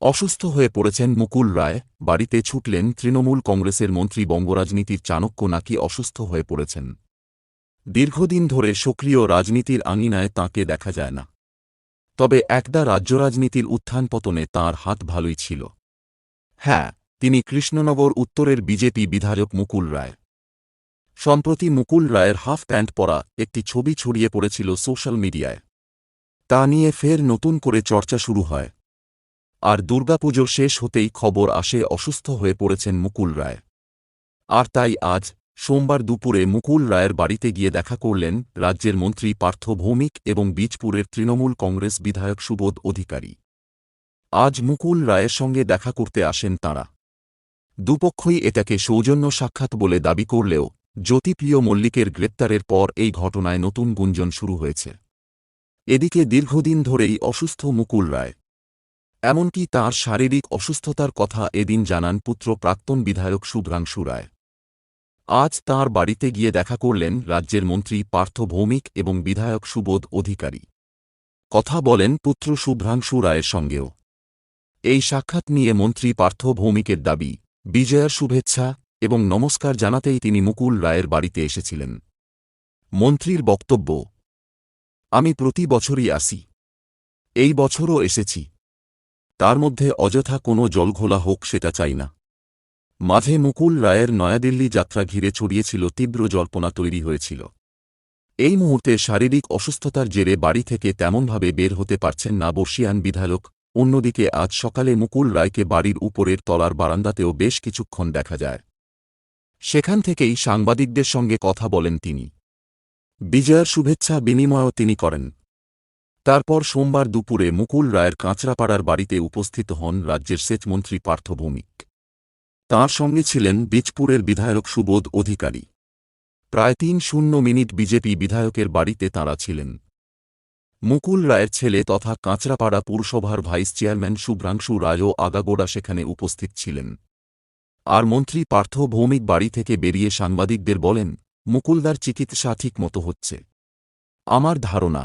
অসুস্থ হয়ে পড়েছেন মুকুল রায়, বাড়িতে ছুটলেন তৃণমূল কংগ্রেসের মন্ত্রী। বঙ্গরাজনীতির চাণক্য নাকি অসুস্থ হয়ে পড়েছেন। দীর্ঘদিন ধরে সক্রিয় রাজনীতির আঙিনায় তাঁকে দেখা যায় না। তবে একদা রাজ্য রাজনীতির উত্থান পতনে তাঁর হাত ভালোই ছিল। হ্যাঁ, তিনি কৃষ্ণনগর উত্তরের বিজেপি বিধায়ক মুকুল রায়। সম্প্রতি মুকুল রায়ের হাফ প্যান্ট পরা একটি ছবি ছড়িয়ে পড়েছিল সোশ্যাল মিডিয়ায়। তা নিয়ে ফের নতুন করে চর্চা শুরু হয়। আর দুর্গাপুজো শেষ হতেই খবর আসে অসুস্থ হয়ে পড়েছেন মুকুল রায়। আর তাই আজ সোমবার দুপুরে মুকুল রায়ের বাড়িতে গিয়ে দেখা করলেন রাজ্যের মন্ত্রী পার্থ ভৌমিক এবং বীজপুরের তৃণমূল কংগ্রেস বিধায়ক সুবোধ অধিকারী। আজ মুকুল রায়ের সঙ্গে দেখা করতে আসেন তাঁরা। দুপক্ষই এটাকে সৌজন্য সাক্ষাৎ বলে দাবি করলেও জ্যোতিপ্রিয় মল্লিকের গ্রেপ্তারের পর এই ঘটনায় নতুন গুঞ্জন শুরু হয়েছে। এদিকে দীর্ঘদিন ধরেই অসুস্থ মুকুল রায়। এমনকি তাঁর শারীরিক অসুস্থতার কথা এদিন জানান পুত্র প্রাক্তন বিধায়ক শুভ্রাংশু রায়। আজ তাঁর বাড়িতে গিয়ে দেখা করলেন রাজ্যের মন্ত্রী পার্থ ভৌমিক এবং বিধায়ক সুবোধ অধিকারী। কথা বলেন পুত্র শুভ্রাংশু রায়ের সঙ্গেও। এই সাক্ষাৎ নিয়ে মন্ত্রী পার্থ ভৌমিকের দাবি, বিজয়ার শুভেচ্ছা এবং নমস্কার জানাতেই তিনি মুকুল রায়ের বাড়িতে এসেছিলেন। মন্ত্রীর বক্তব্য, আমি প্রতি বছরই আসি। এই বছরও এসেছি। তার মধ্যে অযথা কোনো জলঘোলা হোক সেটা চাই না। মাঝে মুকুল রায়ের নয়াদিল্লি যাত্রা ঘিরে ছড়িয়েছিল তীব্র জল্পনা তৈরি হয়েছিল। এই মুহূর্তে শারীরিক অসুস্থতার জেরে বাড়ি থেকে তেমনভাবে বের হতে পারছেন না বর্ষীয়ান বিধায়ক। অন্যদিকে আজ সকালে মুকুল রায়কে বাড়ির উপরের তলার বারান্দাতেও বেশ কিছুক্ষণ দেখা যায়। সেখান থেকেই সাংবাদিকদের সঙ্গে কথা বলেন তিনি। বিজয়ার শুভেচ্ছা বিনিময়ও তিনি করেন। তারপর সোমবার দুপুরে মুকুল রায়ের কাঁচরাপাড়ার বাড়িতে উপস্থিত হন রাজ্যের সেচমন্ত্রী পার্থ ভৌমিক। তাঁর সঙ্গে ছিলেন বীজপুরের বিধায়ক সুবোধ অধিকারী। প্রায় ৩-০ মিনিট বিজেপি বিধায়কের বাড়িতে তাঁরা ছিলেন। মুকুল রায়ের ছেলে তথা কাঁচরাপাড়া পুরসভার ভাইস চেয়ারম্যান শুভ্রাংশু রায়ও আগাগোড়া সেখানে উপস্থিত ছিলেন। আর মন্ত্রী পার্থ ভৌমিক বাড়ি থেকে বেরিয়ে সাংবাদিকদের বলেন, মুকুলদার চিকিৎসা ঠিক মতো হচ্ছে। আমার ধারণা